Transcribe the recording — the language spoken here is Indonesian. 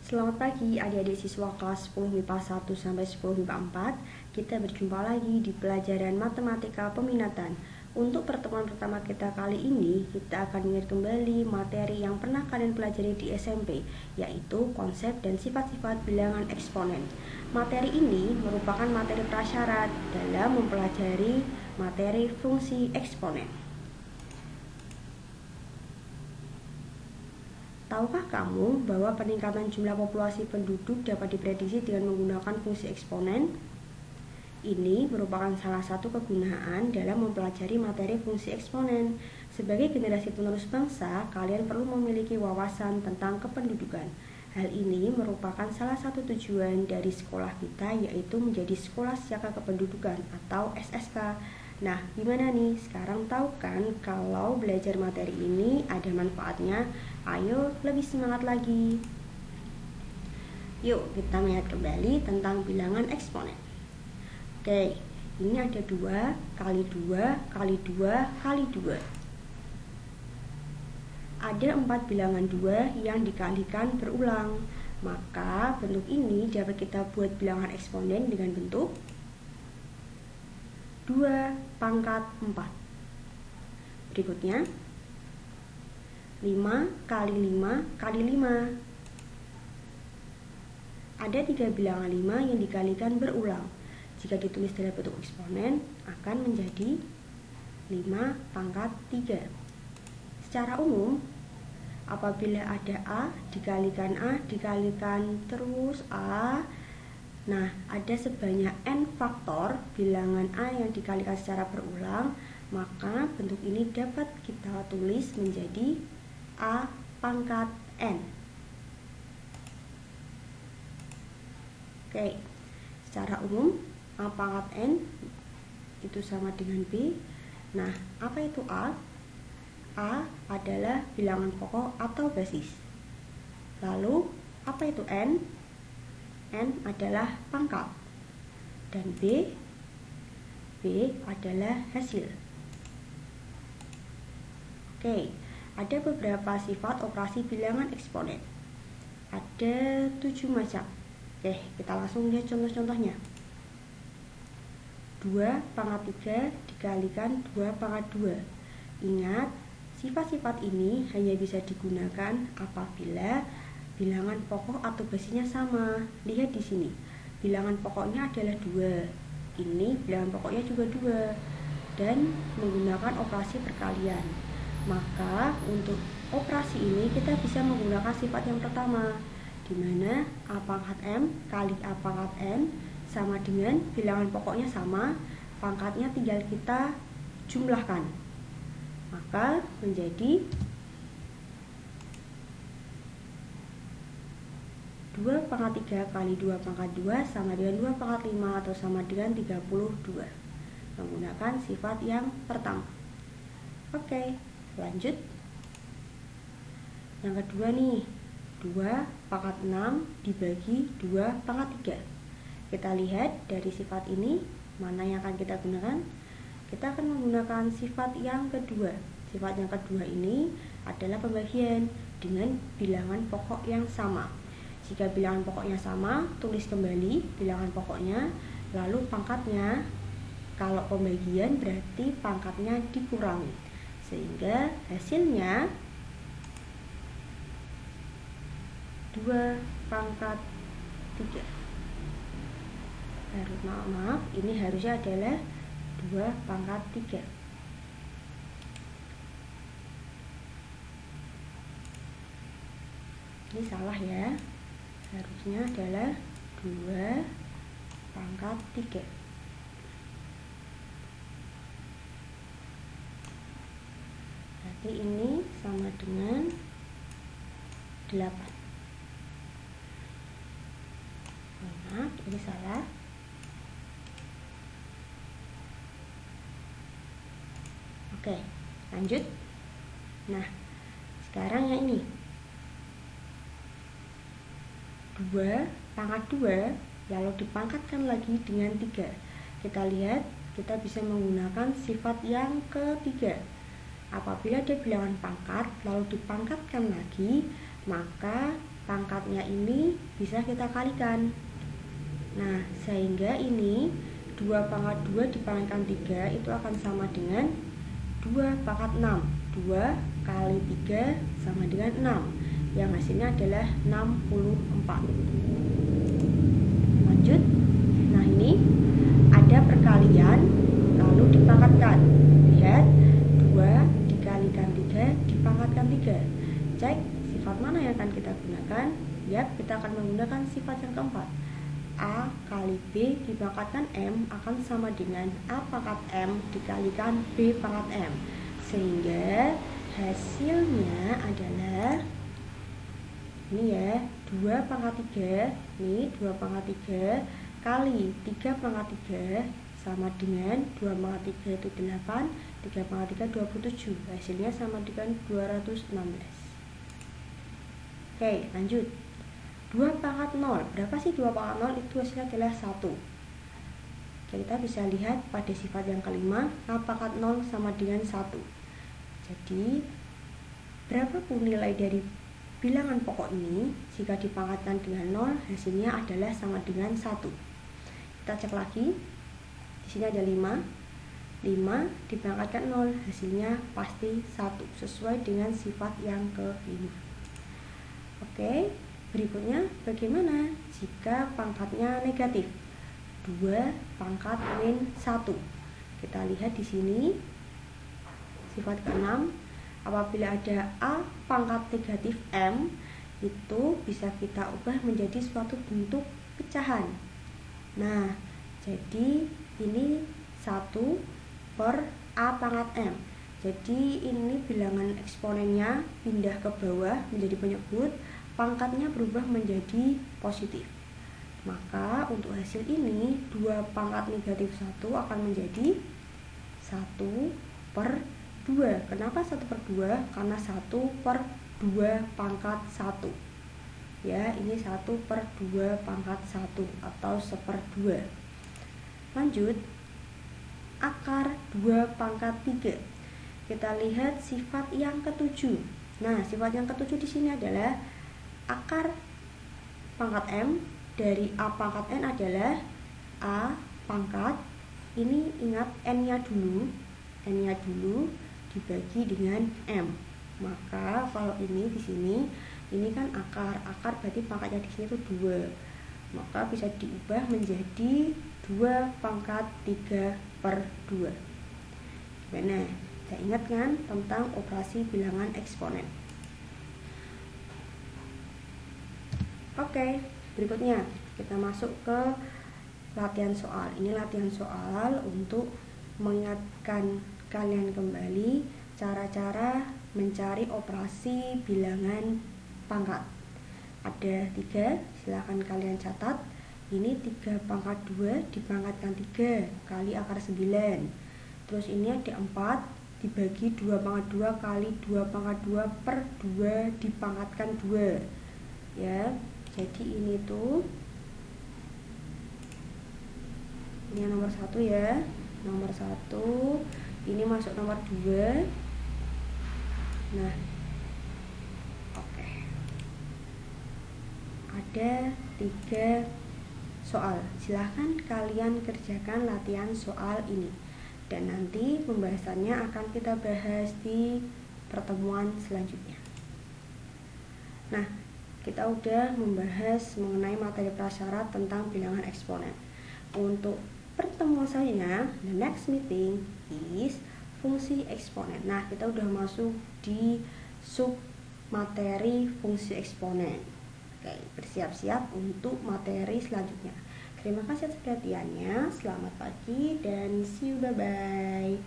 Selamat pagi adik-adik siswa kelas 10 MIPA 1 sampai 10 MIPA 4. Kita berjumpa lagi di pelajaran matematika peminatan. Untuk pertemuan pertama kita kali ini, kita akan mengingat kembali materi yang pernah kalian pelajari di SMP, yaitu konsep dan sifat-sifat bilangan eksponen. Materi ini merupakan materi prasyarat dalam mempelajari materi fungsi eksponen. Tahukah kamu bahwa peningkatan jumlah populasi penduduk dapat diprediksi dengan menggunakan fungsi eksponen? Ini merupakan salah satu kegunaan dalam mempelajari materi fungsi eksponen. Sebagai generasi penerus bangsa, kalian perlu memiliki wawasan tentang kependudukan. Hal ini merupakan salah satu tujuan dari sekolah kita, yaitu menjadi Sekolah Siaga Kependudukan atau SSK. Nah, gimana nih? Sekarang tahu kan kalau belajar materi ini ada manfaatnya? Ayo lebih semangat lagi. Yuk kita melihat kembali tentang bilangan eksponen. Oke, ini ada 2 kali 2 kali 2 kali 2. Ada 4 bilangan 2 yang dikalikan berulang. Maka bentuk ini dapat kita buat bilangan eksponen dengan bentuk 2 pangkat 4. Berikutnya 5 kali 5 kali 5. Ada 3 bilangan 5 yang dikalikan berulang. Jika ditulis dalam bentuk eksponen akan menjadi 5 pangkat 3. Secara umum, apabila ada A dikalikan terus A, nah ada sebanyak N faktor bilangan A yang dikalikan secara berulang, maka bentuk ini dapat kita tulis menjadi A pangkat N. Oke, secara umum A pangkat N itu sama dengan B. Nah, apa itu A? A adalah bilangan pokok atau basis. Lalu, apa itu N? N adalah pangkat. Dan B adalah hasil. Oke, ada beberapa sifat operasi bilangan eksponen. Ada 7 macam. Oke, kita langsung lihat contoh-contohnya. 2 pangkat 3 dikalikan 2 pangkat 2. Ingat, sifat-sifat ini hanya bisa digunakan apabila bilangan pokok atau basisnya sama. Lihat di sini, bilangan pokoknya adalah 2. Ini bilangan pokoknya juga 2 dan menggunakan operasi perkalian. Maka untuk operasi ini kita bisa menggunakan sifat yang pertama, di mana A pangkat M kali A pangkat N sama dengan bilangan pokoknya sama, pangkatnya tinggal kita jumlahkan. Maka menjadi 2 pangkat 3 kali 2 pangkat 2 sama dengan 2 pangkat 5 atau sama dengan 32. Menggunakan sifat yang pertama. Oke, lanjut. Yang kedua nih, 2 pangkat 6 dibagi 2 pangkat 3. Kita lihat dari sifat ini, mana yang akan kita gunakan? Kita akan menggunakan sifat yang kedua. Sifat yang kedua ini adalah pembagian dengan bilangan pokok yang sama. Jika bilangan pokoknya sama, tulis kembali bilangan pokoknya, lalu pangkatnya. Kalau pembagian berarti pangkatnya dikurangi, sehingga hasilnya 2 pangkat 3. Maaf, ini harusnya adalah 2 pangkat 3. Ini salah ya, harusnya adalah 2 pangkat 3. Berarti ini sama dengan 8. Maaf, ini salah. Oke, lanjut. Nah, sekarang yang ini 2 pangkat 2 lalu dipangkatkan lagi dengan 3. Kita lihat, kita bisa menggunakan sifat yang ketiga. Apabila ada bilangan pangkat lalu dipangkatkan lagi, maka pangkatnya ini bisa kita kalikan. Nah, sehingga ini 2 pangkat 2 dipangkatkan 3 itu akan sama dengan 2 pangkat 6. 2 kali 3 sama dengan 6. Yang hasilnya adalah 64. Lanjut. Nah, ini ada perkalian lalu dipangkatkan. Lihat, 2 dikalikan 3 dipangkatkan 3. Cek sifat mana yang akan kita gunakan. Yap, kita akan menggunakan sifat yang keempat. A kali B dipangkatkan M akan sama dengan A pangkat M dikalikan B pangkat M. Sehingga hasilnya adalah ini ya, 2 pangkat 3. Ini 2 pangkat 3 kali 3 pangkat 3 sama dengan 2 pangkat 3 itu 8, 3 pangkat 3 27. Hasilnya sama dengan 216. Oke, lanjut. 2 pangkat 0. Berapa sih 2 pangkat 0? Itu hasilnya adalah 1. Kita bisa lihat pada sifat yang kelima, A pangkat 0 sama dengan 1. Jadi, berapapun nilai dari bilangan pokok ini, jika dipangkatkan dengan 0, hasilnya adalah sama dengan 1. Kita cek lagi. Di sini ada 5. 5 dipangkatkan 0, hasilnya pasti 1, sesuai dengan sifat yang kelima. Oke. Berikutnya, bagaimana jika pangkatnya negatif? 2 pangkat min 1. Kita lihat di sini sifat ke-6, apabila ada A pangkat negatif M, itu bisa kita ubah menjadi suatu bentuk pecahan. Nah, jadi ini 1 per A pangkat M. Jadi ini bilangan eksponennya pindah ke bawah menjadi penyebut, pangkatnya berubah menjadi positif. Maka untuk hasil ini 2 pangkat negatif 1 akan menjadi 1 per 2. Kenapa 1 per 2? Karena 1 per 2 pangkat 1. Ya, ini 1 per 2 pangkat 1 atau 1/2. Lanjut, akar 2 pangkat 3. Kita lihat sifat yang ke-7. Nah, sifat yang ke-7 di sini adalah akar pangkat M dari A pangkat N adalah A pangkat, ini ingat N-nya dulu dibagi dengan M. Maka kalau ini di sini, ini kan akar berarti pangkatnya di sini itu 2. Maka bisa diubah menjadi 2 pangkat 3 per 2. Gimana? Saya ingat kan tentang operasi bilangan eksponen. Oke, berikutnya kita masuk ke latihan soal. Ini latihan soal untuk mengingatkan kalian kembali cara-cara mencari operasi bilangan pangkat. Ada 3, silahkan kalian catat. Ini 3 pangkat 2 dipangkatkan 3 kali akar 9. Terus ini ada 4 dibagi 2 pangkat 2 kali 2 pangkat 2 per 2 dipangkatkan 2. Ya. Jadi ini tuh, ini yang nomor 1 ya, nomor 1, ini masuk nomor 2. Nah, oke. Ada 3 soal. Silahkan kalian kerjakan latihan soal ini. Dan nanti pembahasannya akan kita bahas di pertemuan selanjutnya. Nah, kita udah membahas mengenai materi prasyarat tentang bilangan eksponen. Untuk pertemuan selanjutnya, the next meeting is fungsi eksponen. Nah, kita udah masuk di sub materi fungsi eksponen. Oke, bersiap-siap untuk materi selanjutnya. Terima kasih atas perhatiannya. Selamat pagi dan see you, bye-bye.